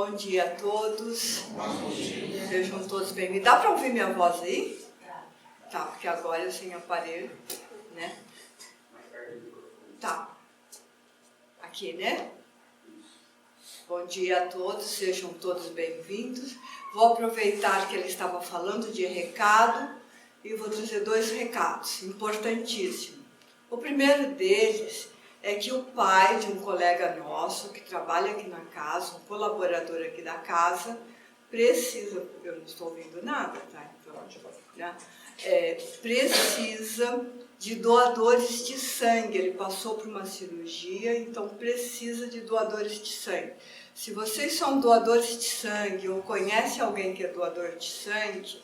Bom dia a todos. Bom dia. Sejam todos bem-vindos. Dá para ouvir minha voz aí? Tá, porque agora eu sem aparelho, né? Tá. Aqui, né? Bom dia a todos, sejam todos bem-vindos. Vou aproveitar que ele estava falando de recado e vou trazer dois recados importantíssimos. O primeiro deles é que o pai de um colega nosso que trabalha aqui na casa, um colaborador aqui da casa, precisa, eu não estou ouvindo nada, tá? Então, né? Precisa de doadores de sangue. Ele passou por uma cirurgia, então precisa de doadores de sangue. Se vocês são doadores de sangue ou conhecem alguém que é doador de sangue,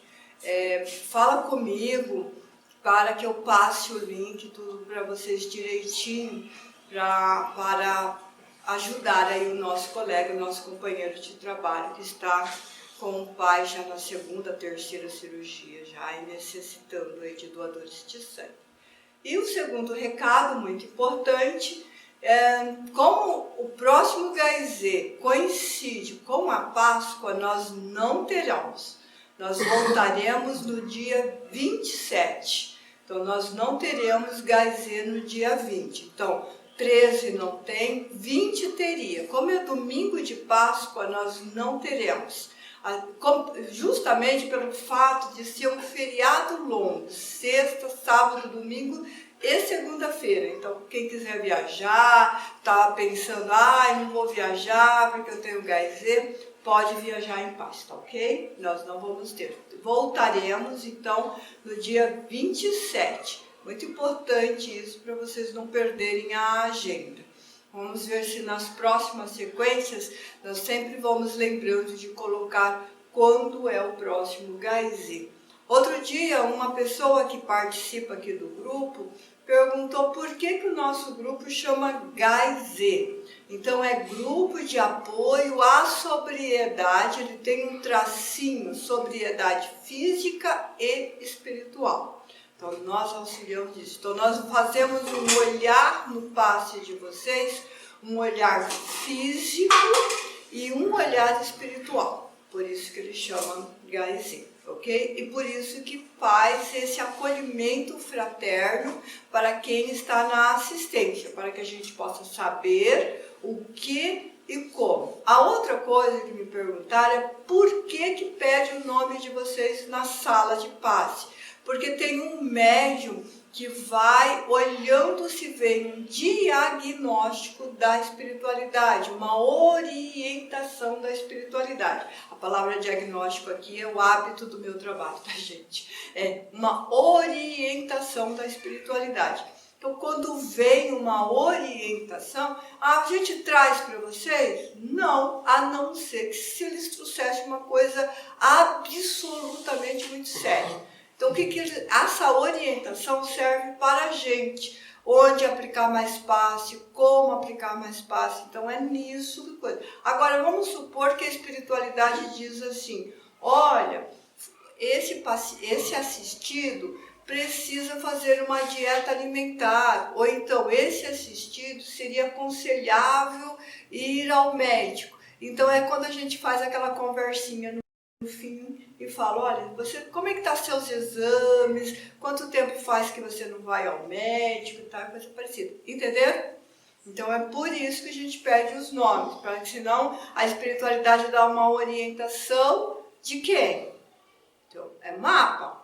fala comigo para que eu passe o link, tudo para vocês direitinho, para ajudar aí o nosso colega, o nosso companheiro de trabalho que está com o pai já na segunda, terceira cirurgia já e necessitando aí de doadores de sangue. E o segundo recado muito importante como o próximo GAIZ coincide com a Páscoa, nós não teremos. Nós voltaremos no dia 27. Então, nós não teremos GAIZ no dia 20. Então, 13 não tem, 20 teria. Como é domingo de Páscoa, nós não teremos. Justamente pelo fato de ser um feriado longo, sexta, sábado, domingo e segunda-feira. Então, quem quiser viajar, está pensando, não vou viajar porque eu tenho GAIZ, pode viajar em paz, tá ok? Nós não vamos ter. Voltaremos, então, no dia 27. Muito importante isso para vocês não perderem a agenda. Vamos ver se nas próximas sequências nós sempre vamos lembrando de colocar quando é o próximo GAIZ. Outro dia, uma pessoa que participa aqui do grupo perguntou por que o nosso grupo chama GAIZ. Então, é Grupo de Apoio à Sobriedade, ele tem um tracinho, sobriedade física e espiritual. Então, nós auxiliamos nisso. Então, nós fazemos um olhar no passe de vocês, um olhar físico e um olhar espiritual. Por isso que ele chama GAIZ, ok? E por isso que faz esse acolhimento fraterno para quem está na assistência, para que a gente possa saber o que e como. A outra coisa que me perguntaram é por que pede o nome de vocês na sala de passe? Porque tem um médium que vai olhando se vem um diagnóstico da espiritualidade, uma orientação da espiritualidade. A palavra diagnóstico aqui é o hábito do meu trabalho, tá, gente? É uma orientação da espiritualidade. Então, quando vem uma orientação, a gente traz para vocês? Não, a não ser que se eles trouxessem uma coisa absolutamente muito séria. Então, essa orientação serve para a gente, onde aplicar mais passe, como aplicar mais passe. Então, é nisso que coisa. Agora, vamos supor que a espiritualidade diz assim, olha, esse assistido precisa fazer uma dieta alimentar, ou então esse assistido seria aconselhável ir ao médico. Então, é quando a gente faz aquela conversinha no fim e fala, olha, como é que tá seus exames, quanto tempo faz que você não vai ao médico e tal, coisa parecida, entenderam? Então é por isso que a gente pede os nomes, para que senão a espiritualidade dá uma orientação de quem? Então, é mapa,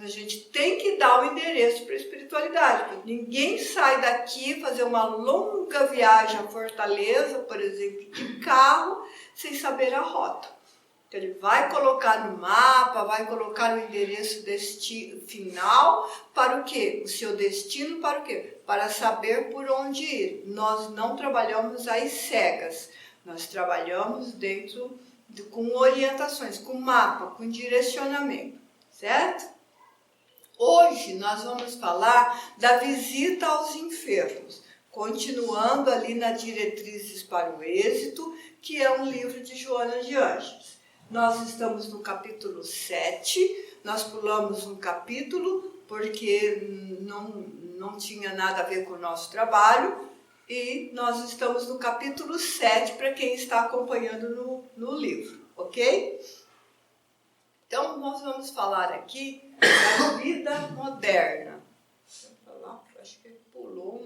a gente tem que dar o endereço para a espiritualidade, porque ninguém sai daqui fazer uma longa viagem à Fortaleza, por exemplo, de carro, sem saber a rota. Ele vai colocar no mapa, vai colocar o endereço final para o quê? O seu destino para o quê? Para saber por onde ir. Nós não trabalhamos às cegas, nós trabalhamos com orientações, com mapa, com direcionamento, certo? Hoje nós vamos falar da visita aos enfermos, continuando ali na Diretrizes para o Êxito, que é um livro de Joana de Ângeles. Nós estamos no capítulo 7, nós pulamos um capítulo porque não tinha nada a ver com o nosso trabalho, e nós estamos no capítulo 7, para quem está acompanhando no livro, ok? Então, nós vamos falar aqui da vida moderna. Deixa eu falar, acho que ele pulou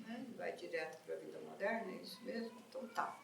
né? Vai direto para a vida moderna, é isso mesmo? Então tá.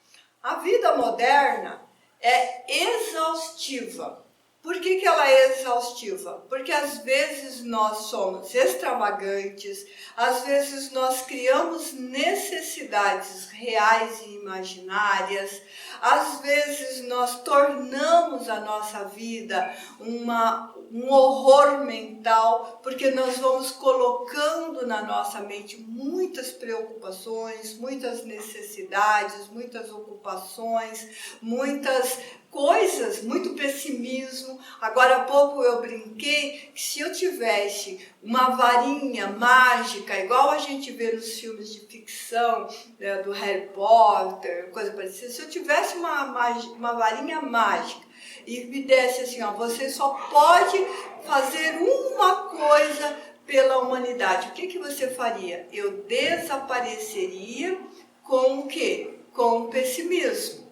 A vida moderna é exaustiva. Por que ela é exaustiva? Porque às vezes nós somos extravagantes, às vezes nós criamos necessidades reais e imaginárias, às vezes nós tornamos a nossa vida um horror mental, porque nós vamos colocando na nossa mente muitas preocupações, muitas necessidades, muitas ocupações, muitas coisas, muito pessimismo. Agora há pouco eu brinquei que se eu tivesse uma varinha mágica, igual a gente vê nos filmes de ficção, né, do Harry Potter, coisa parecida, se eu tivesse uma varinha mágica e me desse assim, ó, você só pode fazer uma coisa pela humanidade, o que você faria? Eu desapareceria com o quê? Com o pessimismo.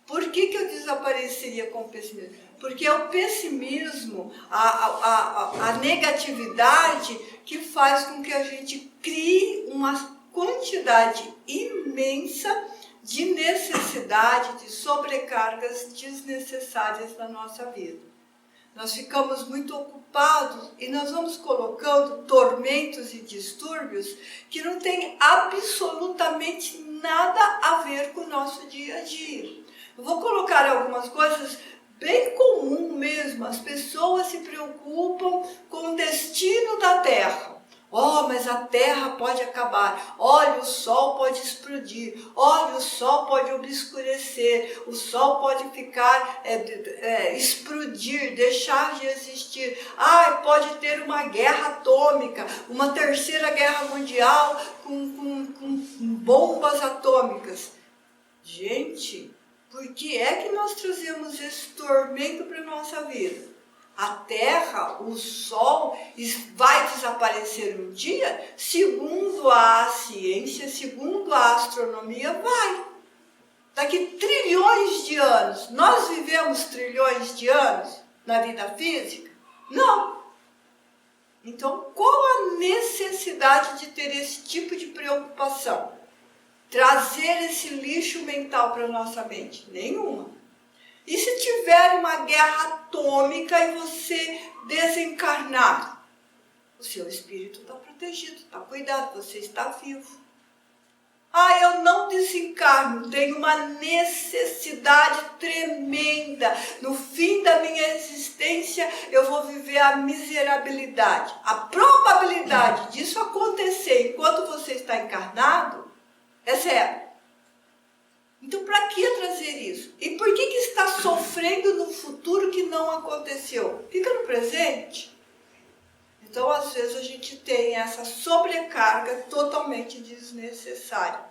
Por que eu desapareceria com o pessimismo? Porque é o pessimismo, a negatividade, que faz com que a gente crie uma quantidade imensa de necessidade, de sobrecargas desnecessárias na nossa vida. Nós ficamos muito ocupados e nós vamos colocando tormentos e distúrbios que não têm absolutamente nada a ver com o nosso dia a dia. Eu vou colocar algumas coisas bem comuns mesmo. As pessoas se preocupam com o destino da Terra. Oh, mas a Terra pode acabar. Olha, o Sol pode explodir. Olha, o Sol pode obscurecer. O Sol pode ficar, explodir, deixar de existir. Ah, pode ter uma guerra atômica, uma terceira guerra mundial com bombas atômicas. Gente, por que é que nós trazemos esse tormento para a nossa vida? A Terra, o Sol, vai desaparecer um dia? Segundo a ciência, segundo a astronomia, vai. Daqui trilhões de anos. Nós vivemos trilhões de anos na vida física? Não. Então, qual a necessidade de ter esse tipo de preocupação? Trazer esse lixo mental para a nossa mente? Nenhuma. E se tiver uma guerra atômica e você desencarnar? O seu espírito está protegido, está cuidado, você está vivo. Ah, eu não desencarno, tenho uma necessidade tremenda. No fim da minha existência, eu vou viver a miserabilidade. A probabilidade disso acontecer enquanto você está encarnado é zero. Então, para que trazer isso? E por que está sofrendo no futuro que não aconteceu? Fica no presente. Então, às vezes, a gente tem essa sobrecarga totalmente desnecessária.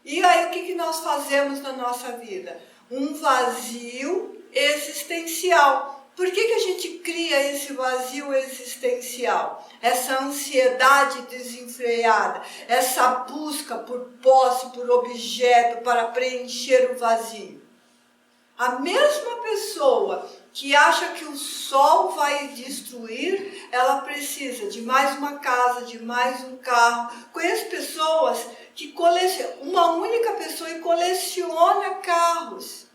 E aí, o que nós fazemos na nossa vida? Um vazio existencial. Por que a gente cria esse vazio existencial? Essa ansiedade desenfreada, essa busca por posse, por objeto, para preencher o vazio. A mesma pessoa que acha que o sol vai destruir, ela precisa de mais uma casa, de mais um carro. Conheço pessoas que colecionam, uma única pessoa e coleciona carros.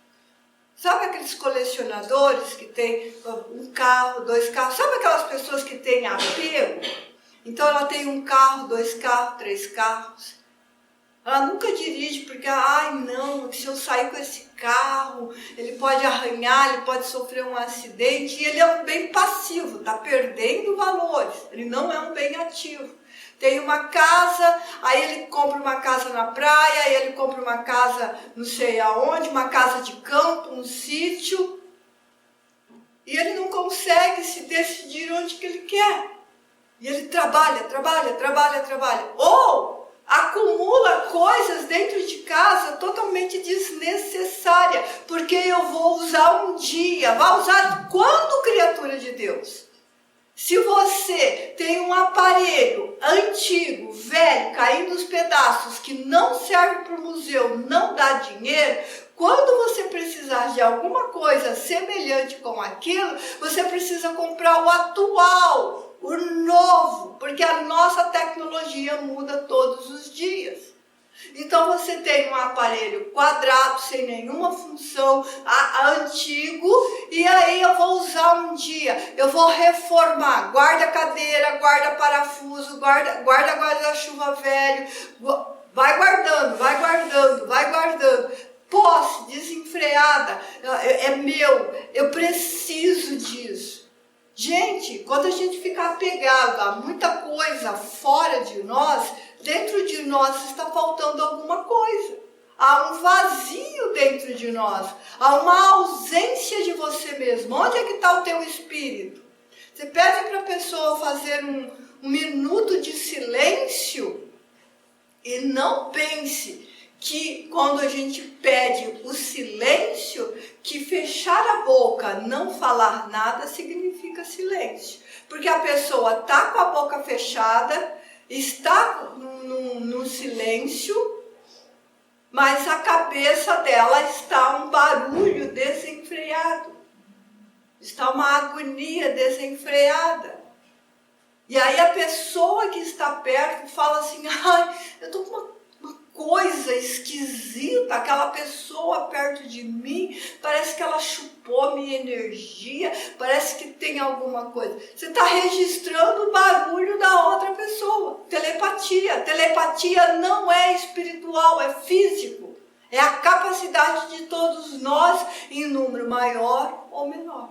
Sabe aqueles colecionadores que tem um carro, dois carros? Sabe aquelas pessoas que têm apego? Então ela tem um carro, dois carros, três carros. Ela nunca dirige porque, ai não, se eu sair com esse carro, ele pode arranhar, ele pode sofrer um acidente. E ele é um bem passivo, está perdendo valores, ele não é um bem ativo. Tem uma casa, aí ele compra uma casa na praia, aí ele compra uma casa não sei aonde, uma casa de campo, um sítio. E ele não consegue se decidir onde que ele quer. E ele trabalha. Ou acumula coisas dentro de casa totalmente desnecessária, porque eu vou usar um dia. Vai usar quando, criatura de Deus? Se você tem um aparelho antigo, velho, caindo aos pedaços, que não serve para o museu, não dá dinheiro, quando você precisar de alguma coisa semelhante com aquilo, você precisa comprar o atual, o novo, porque a nossa tecnologia muda todos os dias. Então você tem um aparelho quadrado, sem nenhuma função, antigo, e aí eu vou usar um dia, eu vou reformar, guarda cadeira, guarda parafuso, guarda guarda-chuva velho, vai guardando, vai guardando, vai guardando. Posse desenfreada, é meu, eu preciso disso. Gente, quando a gente ficar apegado a muita coisa fora de nós, dentro de nós está faltando alguma coisa. Há um vazio dentro de nós, há uma ausência de você mesmo. Onde é que está o teu espírito? Você pede para a pessoa fazer um minuto de silêncio e não pense que quando a gente pede o silêncio, que fechar a boca, não falar nada, significa silêncio. Porque a pessoa está com a boca fechada, está no silêncio, mas a cabeça dela está um barulho desenfreado. Está uma agonia desenfreada. E aí a pessoa que está perto fala assim, ai, eu estou com uma coisa esquisita, aquela pessoa perto de mim, parece que ela chupou minha energia, parece que tem alguma coisa. Você está registrando o barulho da outra pessoa. Telepatia. Telepatia não é espiritual, é físico. É a capacidade de todos nós em número maior ou menor.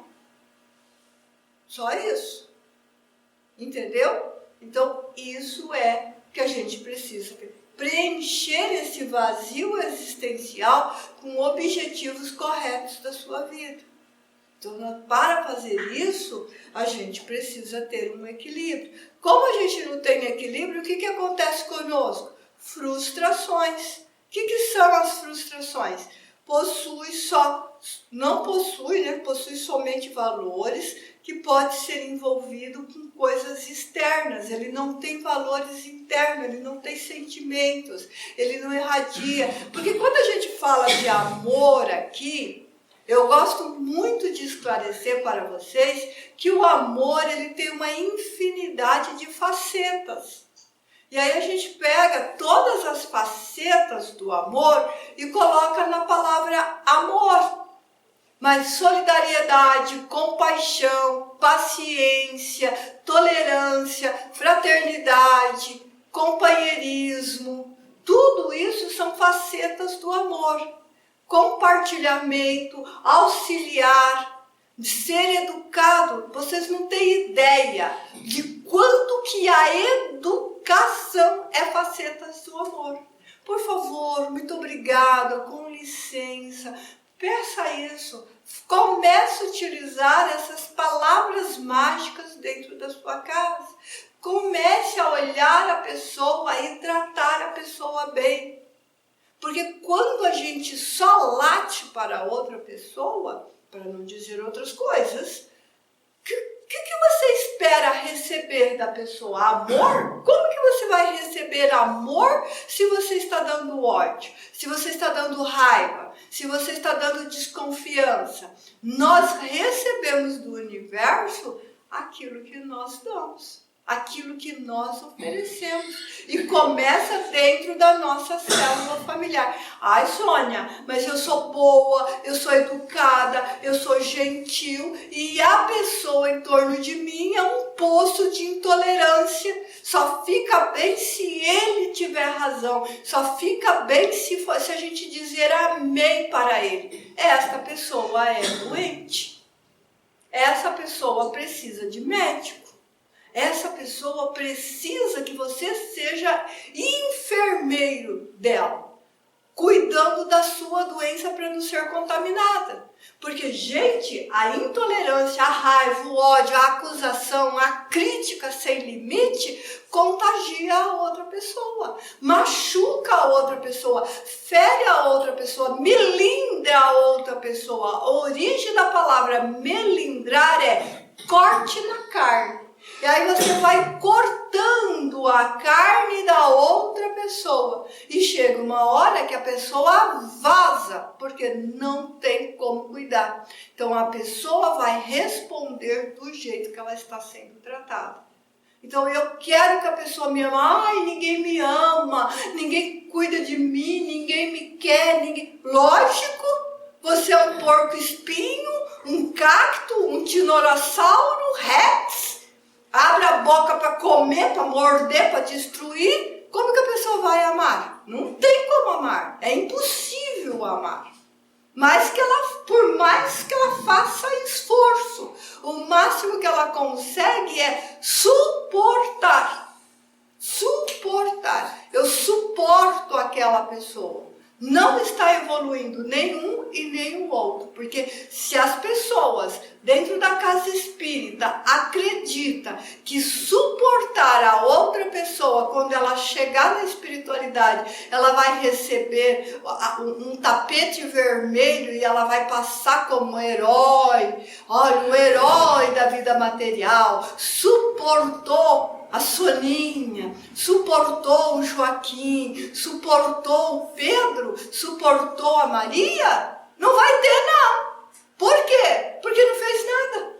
Só isso. Entendeu? Então, isso é que a gente precisa preencher esse vazio existencial com objetivos corretos da sua vida. Então, para fazer isso, a gente precisa ter um equilíbrio. Como a gente não tem equilíbrio, o que acontece conosco? Frustrações. O que são as frustrações? Não possui, né? Possui somente valores que pode ser envolvido com coisas externas. Ele não tem valores internos, ele não tem sentimentos, ele não irradia. Porque quando a gente fala de amor aqui, eu gosto muito de esclarecer para vocês que o amor ele tem uma infinidade de facetas. E aí a gente pega todas as facetas do amor e coloca na palavra amor. Mas solidariedade, compaixão, paciência, tolerância, fraternidade, companheirismo, tudo isso são facetas do amor. Compartilhamento, auxiliar, ser educado. Vocês não têm ideia de quanto que a educação é facetas do amor. Por favor, muito obrigada, com licença. Peça isso, comece a utilizar essas palavras mágicas dentro da sua casa. Comece a olhar a pessoa e tratar a pessoa bem. Porque quando a gente só late para outra pessoa, para não dizer outras coisas, o que você espera receber da pessoa? Amor? Como que você vai receber amor se você está dando ódio? Se você está dando raiva? Se você está dando desconfiança? Nós recebemos do universo aquilo que nós damos. Aquilo que nós oferecemos. E começa dentro da nossa célula familiar. Ai, Sônia, mas eu sou boa, eu sou educada, eu sou gentil e a pessoa em torno de mim é um poço de intolerância. Só fica bem se ele tiver razão. Só fica bem se a gente dizer amém para ele. Esta pessoa é doente. Essa pessoa precisa de médico. Essa pessoa precisa que você seja enfermeiro dela, cuidando da sua doença para não ser contaminada. Porque, gente, a intolerância, a raiva, o ódio, a acusação, a crítica sem limite contagia a outra pessoa, machuca a outra pessoa, fere a outra pessoa, melindra a outra pessoa. A origem da palavra melindrar é corte na carne. E aí você vai cortando a carne da outra pessoa. E chega uma hora que a pessoa vaza, porque não tem como cuidar. Então a pessoa vai responder do jeito que ela está sendo tratada. Então eu quero que a pessoa me ame. Ai, ninguém me ama, ninguém cuida de mim, ninguém me quer, ninguém... Lógico, você é um porco espinho, um cacto, um tiranossauro, rex. Abre a boca para comer, para morder, para destruir. Como que a pessoa vai amar? Não tem como amar. É impossível amar. Por mais que ela faça esforço, o máximo que ela consegue é suportar. Suportar. Eu suporto aquela pessoa. Não está evoluindo nenhum e nem o outro. Porque se as pessoas dentro da casa espírita acreditam que suportar a outra pessoa, quando ela chegar na espiritualidade, ela vai receber um tapete vermelho e ela vai passar como herói. Olha, o herói da vida material suportou a Soninha, suportou o Joaquim, suportou o Pedro, suportou a Maria? Não vai ter, não. Por quê? Porque não fez nada.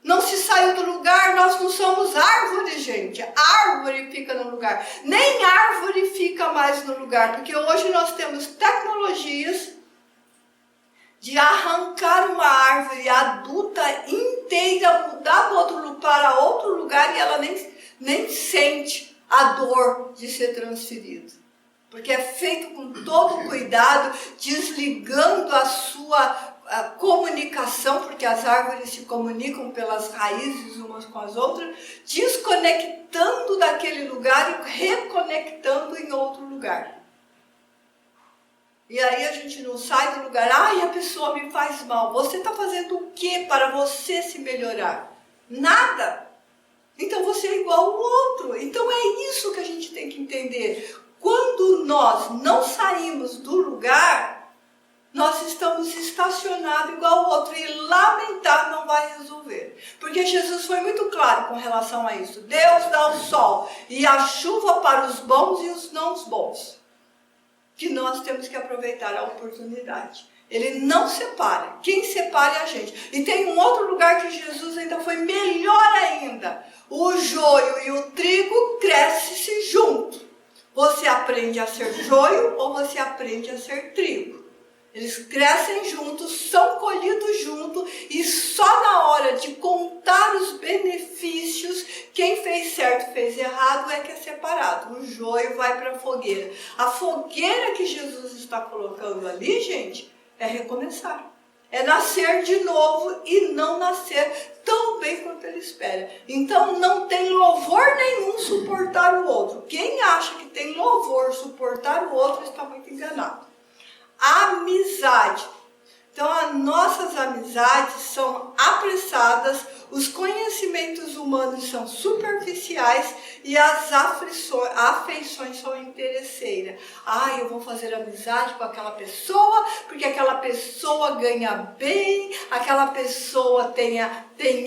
Não se saiu do lugar, nós não somos árvore, gente. Árvore fica no lugar. Nem árvore fica mais no lugar, porque hoje nós temos tecnologias de arrancar uma árvore adulta inteira, mudar para outro lugar e ela nem sente a dor de ser transferido. Porque é feito com todo cuidado, desligando a sua comunicação, porque as árvores se comunicam pelas raízes umas com as outras, desconectando daquele lugar e reconectando em outro lugar. E aí a gente não sai do lugar, ai, a pessoa me faz mal. Você está fazendo o que para você se melhorar? Nada. Então você é igual ao outro. Então é isso que a gente tem que entender. Quando nós não saímos do lugar, nós estamos estacionados igual ao outro. E lamentar não vai resolver. Porque Jesus foi muito claro com relação a isso. Deus dá o sol e a chuva para os bons e os não bons. Que nós temos que aproveitar a oportunidade. Ele não separa. Quem separa é a gente. E tem um outro lugar que Jesus ainda foi melhor ainda. O joio e o trigo crescem junto. Você aprende a ser joio ou você aprende a ser trigo. Eles crescem juntos, são colhidos juntos e só na hora de contar os benefícios, quem fez certo, fez errado, é que é separado. O joio vai para a fogueira. A fogueira que Jesus está colocando ali, gente, é recomeçar. É nascer de novo e não nascer tão bem quanto ele espera. Então não tem louvor nenhum suportar o outro. Quem acha que tem louvor suportar o outro está muito enganado. Amizade. Então as nossas amizades são apressadas, os conhecimentos humanos são superficiais e as afeições são interesseiras. Ah, eu vou fazer amizade com aquela pessoa porque aquela pessoa ganha bem, aquela pessoa tem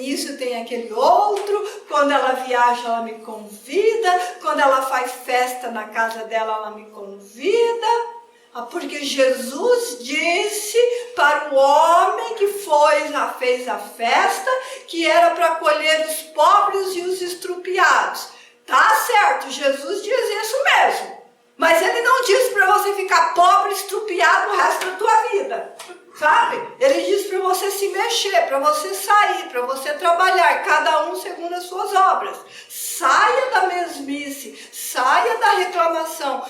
isso, tem aquele outro, quando ela viaja ela me convida, quando ela faz festa na casa dela ela me convida. Porque Jesus disse para o homem que fez a festa que era para acolher os pobres e os estrupiados. Tá certo, Jesus diz isso mesmo. Mas ele não diz para você ficar pobre, estrupiado o resto da tua vida. Sabe? Ele diz para você se mexer, para você sair, para você trabalhar, cada um segundo as suas obras. Saia da mesmice, saia da reclamação,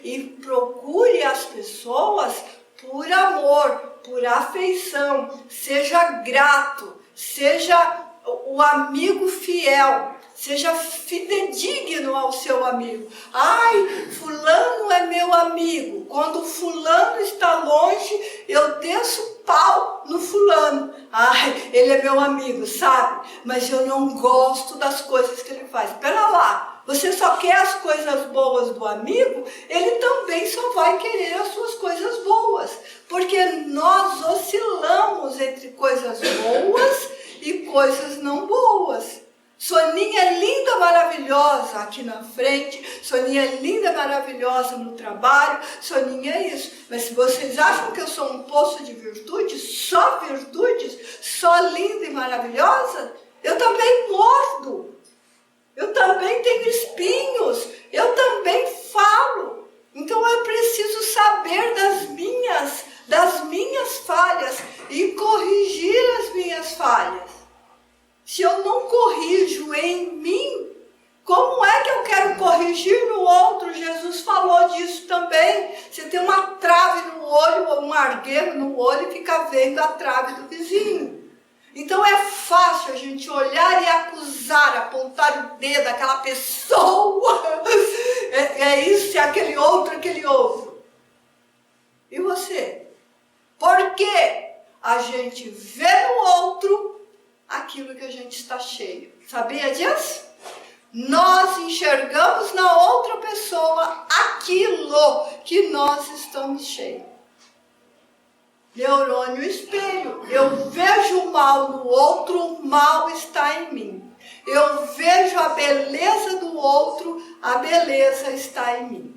e procure as pessoas por amor, por afeição. Seja grato, seja o amigo fiel. Seja fidedigno ao seu amigo. Ai, fulano é meu amigo. Quando fulano está longe, eu desço pau no fulano. Ai, ele é meu amigo, sabe? Mas eu não gosto das coisas que ele faz. Espera lá, você só quer as coisas boas do amigo, ele também só vai querer as suas coisas boas. Porque nós oscilamos entre coisas boas e coisas não boas. Soninha é linda, maravilhosa aqui na frente, Soninha é linda, maravilhosa no trabalho, Soninha é isso. Mas se vocês acham que eu sou um poço de virtudes, só linda e maravilhosa, eu também mordo, eu também tenho espinhos, eu também falo. Então eu preciso saber das minhas falhas e corrigir as minhas falhas. Se eu não corrijo em mim, como é que eu quero corrigir no outro? Jesus falou disso também. Você tem uma trave no olho ou um argueiro no olho e fica vendo a trave do vizinho. Então é fácil a gente olhar e acusar, apontar o dedo àquela pessoa. É isso, é aquele outro. E você? Porque a gente vê no outro aquilo que a gente está cheio. Sabia disso? Nós enxergamos na outra pessoa aquilo que nós estamos cheios. Neurônio espelho. Eu vejo o mal no outro, o mal está em mim. Eu vejo a beleza do outro, a beleza está em mim.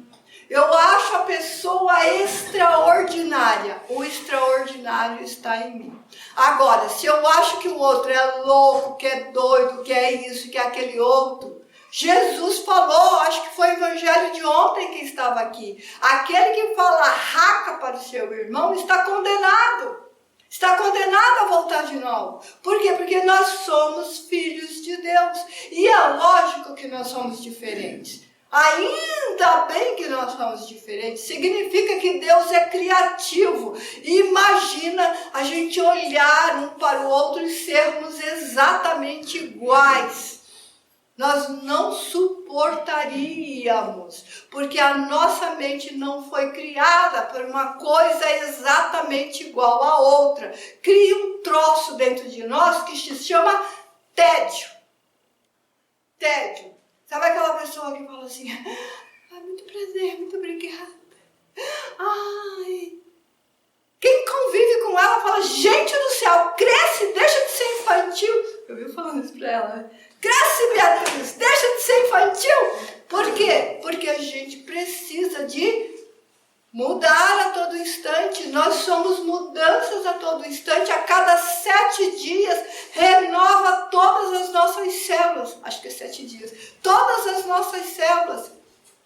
Eu acho a pessoa extraordinária, o extraordinário está em mim. Agora, se eu acho que o outro é louco, que é doido, que é isso, que é aquele outro, Jesus falou, acho que foi o evangelho de ontem que estava aqui, aquele que fala raca para o seu irmão está condenado. Está condenado a voltar de novo. Por quê? Porque nós somos filhos de Deus. E é lógico que nós somos diferentes. Ainda bem que nós somos diferentes, significa que Deus é criativo. Imagina a gente olhar um para o outro e sermos exatamente iguais. Nós não suportaríamos, porque a nossa mente não foi criada por uma coisa exatamente igual à outra. Cria um troço dentro de nós que se chama tédio. Tédio. Sabe aquela pessoa que fala assim, muito prazer, muito obrigada. Ai. Quem convive com ela fala, gente do céu, cresce, deixa de ser infantil. Eu vi falando isso pra ela, né? Cresce, Beatriz, deixa de ser infantil. Por quê? Porque a gente precisa de mudar a todo instante. Nós somos mudanças a todo instante. A cada 7 dias renova todas as nossas células. Acho que é 7 dias. Todas as nossas células.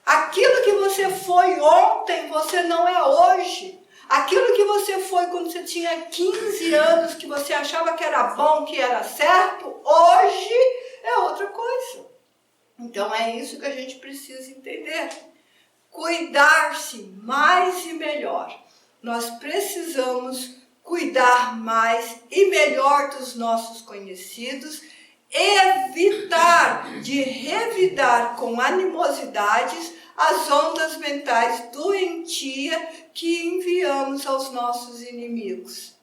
Aquilo que você foi ontem, você não é hoje. Aquilo que você foi quando você tinha 15 anos, que você achava que era bom, que era certo, hoje é outra coisa. Então é isso que a gente precisa entender. Cuidar-se mais e melhor. Nós precisamos cuidar mais e melhor dos nossos conhecidos, evitar de revidar com animosidades as ondas mentais doentias que enviamos aos nossos inimigos.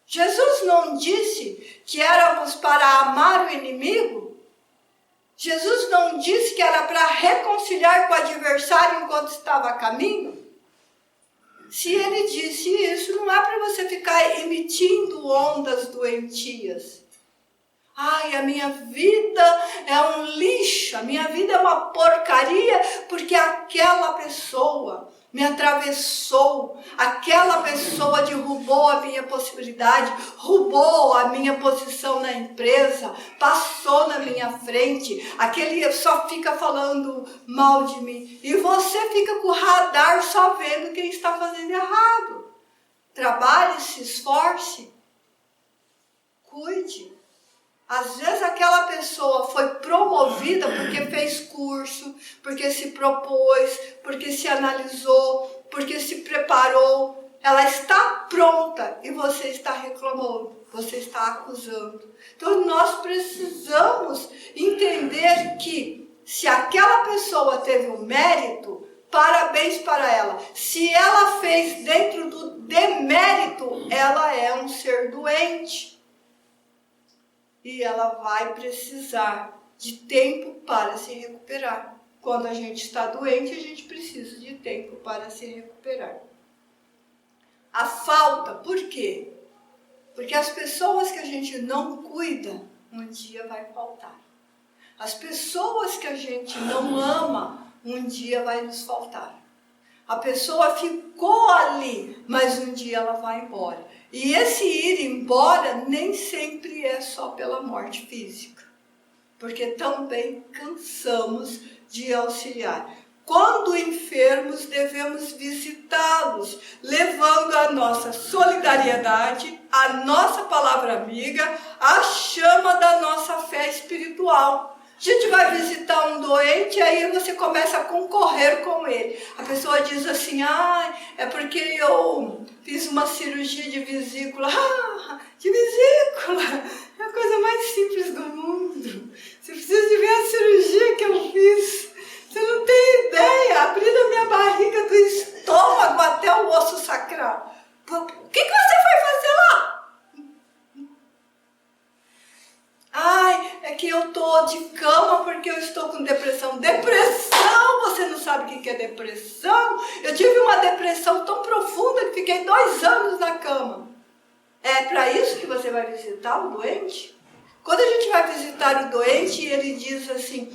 Jesus não disse que éramos para amar o inimigo? Jesus não disse que era para reconciliar com o adversário enquanto estava a caminho? Se ele disse isso, não é para você ficar emitindo ondas doentias. Ai, a minha vida é um lixo, a minha vida é uma porcaria, porque aquela pessoa me atravessou, aquela pessoa derrubou a minha possibilidade, roubou a minha posição na empresa, passou na minha frente, aquele só fica falando mal de mim. E você fica com o radar só vendo quem está fazendo errado. Trabalhe, se esforce, cuide. Às vezes aquela pessoa foi promovida porque fez curso, porque se propôs, porque se analisou, porque se preparou. Ela está pronta e você está reclamando, você está acusando. Então nós precisamos entender que se aquela pessoa teve um mérito, parabéns para ela. Se ela fez dentro do demérito, ela é um ser doente. E ela vai precisar de tempo para se recuperar. Quando a gente está doente, a gente precisa de tempo para se recuperar. A falta, por quê? Porque as pessoas que a gente não cuida, um dia vai faltar. As pessoas que a gente não ama, um dia vai nos faltar. A pessoa ficou ali, mas um dia ela vai embora. E esse ir embora nem sempre é só pela morte física, porque também cansamos de auxiliar. Quando enfermos, devemos visitá-los, levando a nossa solidariedade, a nossa palavra amiga, a chama da nossa fé espiritual. A gente vai visitar um doente, aí você começa a concorrer com ele. A pessoa diz assim, é porque eu fiz uma cirurgia de vesícula. De vesícula? É a coisa mais simples do mundo. Você precisa de ver a cirurgia que eu fiz. Você não tem ideia, abrindo a minha barriga do estômago até o osso sacral. O que você foi fazer lá? É que eu tô de cama porque eu estou com depressão. Depressão? Você não sabe o que é depressão? Eu tive uma depressão tão profunda que fiquei 2 anos na cama. É para isso que você vai visitar o doente? Quando a gente vai visitar o doente, ele diz assim,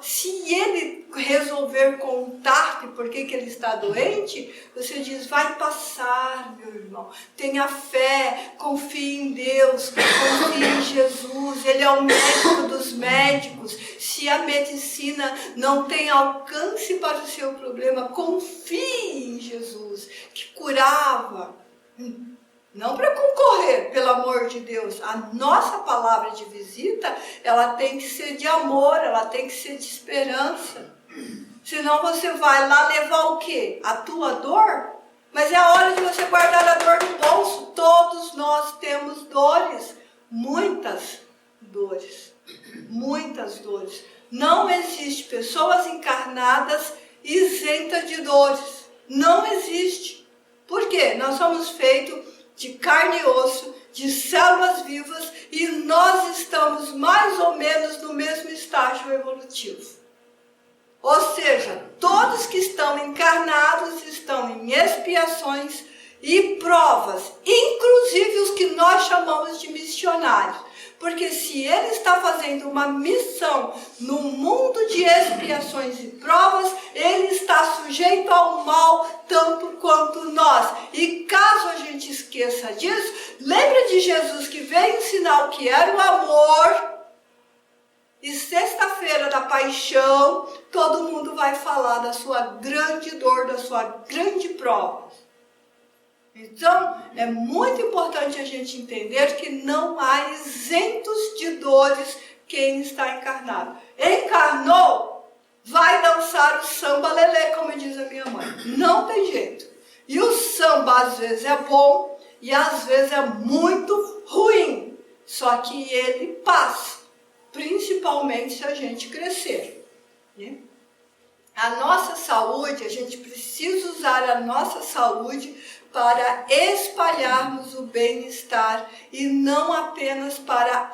se ele resolver contar-te por que ele está doente, você diz, vai passar, meu irmão. Tenha fé, confie em Deus, confie em Jesus. Ele é o médico dos médicos. Se a medicina não tem alcance para o seu problema, confie em Jesus, que curava. Não para concorrer, pelo amor de Deus. A nossa palavra de visita, ela tem que ser de amor, ela tem que ser de esperança. Senão você vai lá levar o quê? A tua dor? Mas é a hora de você guardar a dor no bolso. Todos nós temos dores. Muitas dores. Muitas dores. Não existe pessoas encarnadas isentas de dores. Não existe. Por quê? Nós somos feitos de carne e osso, de células vivas, e nós estamos mais ou menos no mesmo estágio evolutivo. Ou seja, todos que estão encarnados estão em expiações e provas, inclusive os que nós chamamos de missionários. Porque se ele está fazendo uma missão no mundo de expiações e provas, ele está sujeito ao mal tanto quanto nós. E caso a gente esqueça disso, lembra de Jesus que veio ensinar o que era o amor. E sexta-feira da paixão, todo mundo vai falar da sua grande dor, da sua grande prova. Então, é muito importante a gente entender que não há isentos de dores quem está encarnado. Encarnou, vai dançar o samba lelê, como diz a minha mãe. Não tem jeito. E o samba às vezes é bom e às vezes é muito ruim. Só que ele passa, principalmente se a gente crescer, né? A nossa saúde, a gente precisa usar a nossa saúde para espalharmos o bem-estar e não apenas para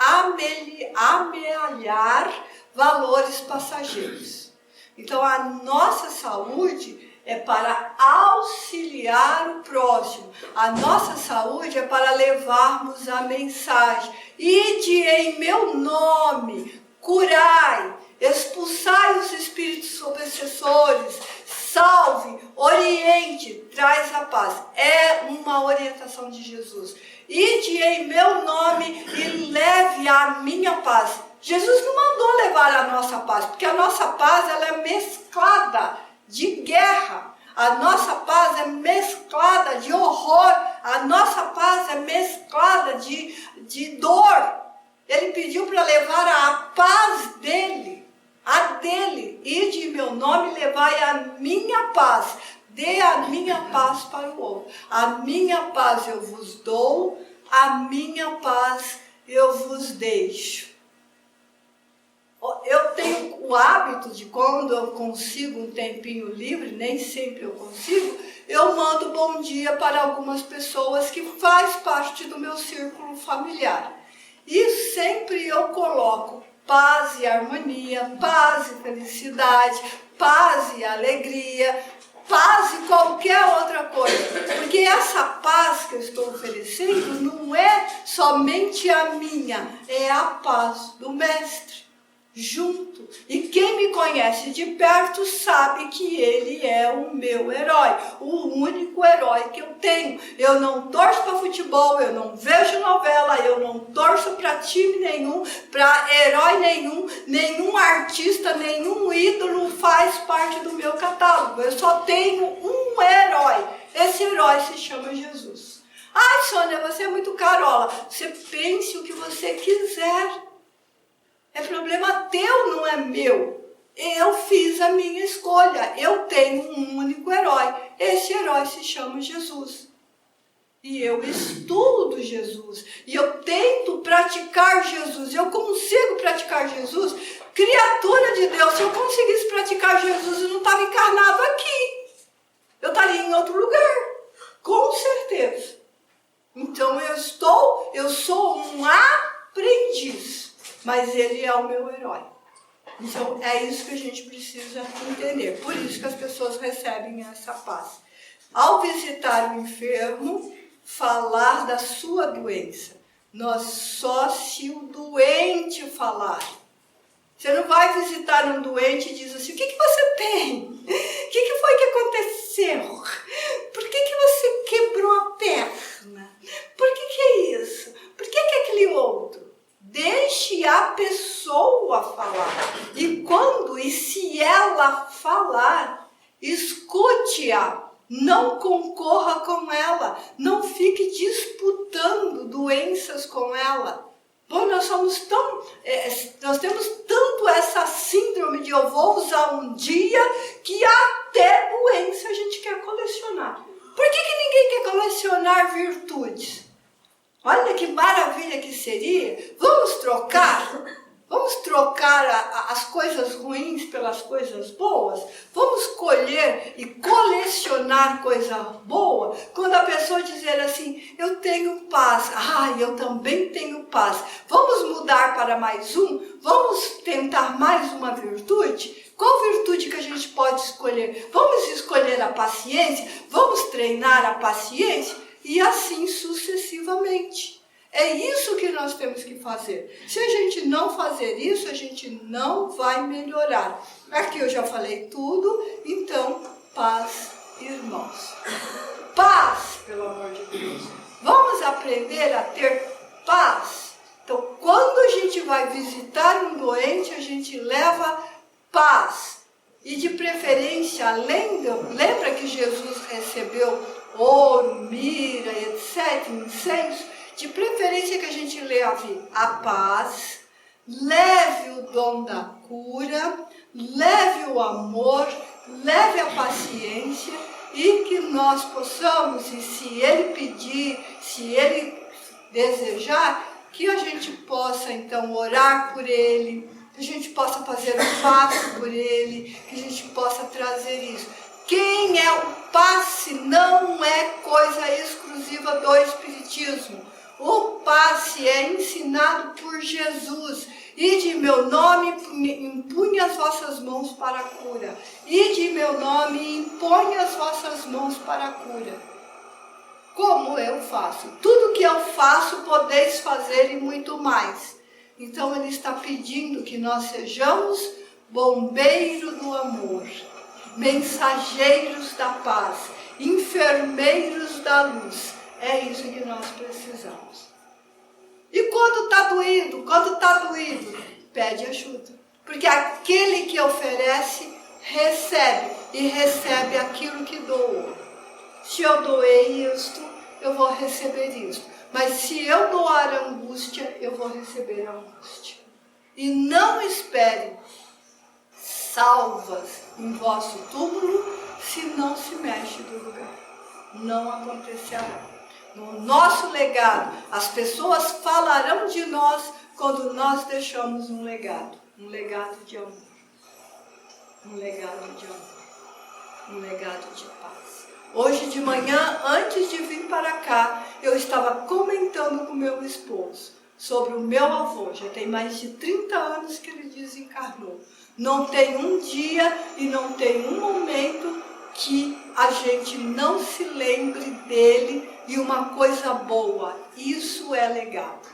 amealhar valores passageiros. Então, a nossa saúde é para auxiliar o próximo. A nossa saúde é para levarmos a mensagem. Ide em meu nome, curai, expulsai os espíritos obsessores, salve, oriente, traz a paz. É uma orientação de Jesus. Ide em meu nome e leve a minha paz. Jesus não mandou levar a nossa paz, porque a nossa paz ela é mesclada de guerra. A nossa paz é mesclada de horror. A nossa paz é mesclada de dor. Ele pediu para levar a paz dele. A dele, ide em meu nome, levai a minha paz, dê a minha paz para o outro. A minha paz eu vos dou, a minha paz eu vos deixo. Eu tenho o hábito de quando eu consigo um tempinho livre, nem sempre eu consigo, eu mando bom dia para algumas pessoas que faz parte do meu círculo familiar. E sempre eu coloco paz e harmonia, paz e felicidade, paz e alegria, paz e qualquer outra coisa. Porque essa paz que eu estou oferecendo não é somente a minha, é a paz do Mestre. junto. E quem me conhece de perto sabe que ele é o meu herói, o único herói que eu tenho. Eu não torço para futebol, eu não vejo novela, eu não torço para time nenhum, para herói nenhum, nenhum artista, nenhum ídolo faz parte do meu catálogo. Eu só tenho um herói. Esse herói se chama Jesus. Ai, Sônia, você é muito carola. Você pense o que você quiser. É problema teu, não é meu. Eu fiz a minha escolha. Eu tenho um único herói. Esse herói se chama Jesus. E eu estudo Jesus. E eu tento praticar Jesus. Eu consigo praticar Jesus. Criatura de Deus, se eu conseguisse praticar Jesus, eu não estava encarnado aqui. Eu estaria em outro lugar. Com certeza. Então eu sou um aprendiz. Mas ele é o meu herói. Então é isso que a gente precisa entender. Por isso que as pessoas recebem essa paz. Ao visitar o enfermo, falar da sua doença. Só se o doente falar. Você não vai visitar um doente e diz assim, o que você tem? O que foi que aconteceu? Por que você quebrou a perna? Por que é isso? Por que é aquele outro? Deixe a pessoa falar. E se ela falar, escute-a. Não concorra com ela. Não fique disputando doenças com ela. Bom, nós temos tanto essa síndrome de eu vou usar um dia que até doença a gente quer colecionar. Por que ninguém quer colecionar virtudes? Olha que maravilha que seria. Vamos trocar as coisas ruins pelas coisas boas? Vamos colher e colecionar coisa boa? Quando a pessoa dizer assim, eu tenho paz, eu também tenho paz. Vamos mudar para mais um? Vamos tentar mais uma virtude? Qual virtude que a gente pode escolher? Vamos escolher a paciência? Vamos treinar a paciência? E assim sucessivamente. É isso que nós temos que fazer. Se a gente não fazer isso, a gente não vai melhorar. Aqui eu já falei tudo, então, paz, irmãos. Paz, pelo amor de Deus. Vamos aprender a ter paz. Então, quando a gente vai visitar um doente, a gente leva paz. E de preferência, lembra que Jesus recebeu ouro, mira, etc., incenso? De preferência que a gente leve a paz, leve o dom da cura, leve o amor, leve a paciência e que nós possamos, e se ele pedir, se ele desejar, que a gente possa então orar por ele, que a gente possa fazer um passo por ele, que a gente possa trazer isso. Quem é o passe não é coisa exclusiva do Espiritismo. O passe é ensinado por Jesus. E de meu nome impunha as vossas mãos para a cura. E de meu nome impõe as vossas mãos para a cura. Como eu faço? Tudo que eu faço podeis fazer e muito mais. Então ele está pedindo que nós sejamos bombeiros do amor, mensageiros da paz, enfermeiros da luz. É isso que nós precisamos. E quando está doído, pede ajuda. Porque aquele que oferece, recebe. E recebe aquilo que doou. Se eu doei isto, eu vou receber isto. Mas se eu doar angústia, eu vou receber angústia. E não espere salvas em vosso túmulo se não se mexe do lugar. Não acontecerá. No nosso legado, as pessoas falarão de nós quando nós deixamos um legado de amor, um legado de amor, um legado de paz. Hoje de manhã, antes de vir para cá, eu estava comentando com meu esposo sobre o meu avô. Já tem mais de 30 anos que ele desencarnou. Não tem um dia e não tem um momento que a gente não se lembre dele e uma coisa boa. Isso é legado.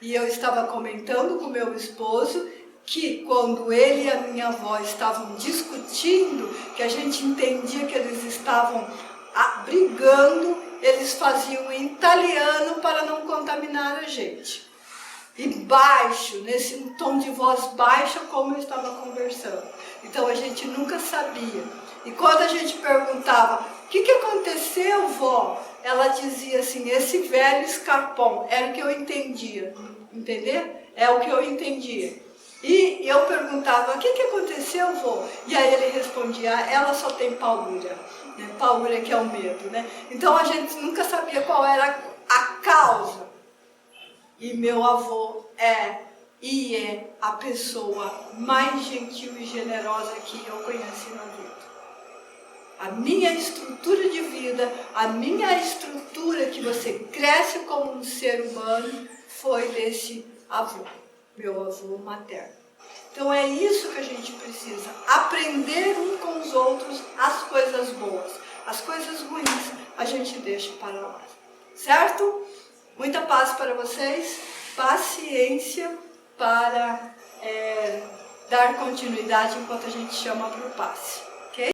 E eu estava comentando com meu esposo que quando ele e a minha avó estavam discutindo, que a gente entendia que eles estavam brigando, eles faziam em italiano para não contaminar a gente. E baixo, nesse tom de voz baixa, como eu estava conversando. Então a gente nunca sabia. E quando a gente perguntava, o que aconteceu, vó? Ela dizia assim, esse velho escarpão. Era o que eu entendia, entender? É o que eu entendia. E eu perguntava, o que aconteceu, vô? E aí ele respondia, ela só tem paúria. Paúria que é o medo, né? Então a gente nunca sabia qual era a causa. E meu avô é a pessoa mais gentil e generosa que eu conheci na vida. A minha estrutura de vida, a minha estrutura que você cresce como um ser humano, foi desse avô, meu avô materno. Então é isso que a gente precisa, aprender um com os outros as coisas boas. As coisas ruins a gente deixa para lá, certo? Muita paz para vocês, paciência para dar continuidade enquanto a gente chama para o passe.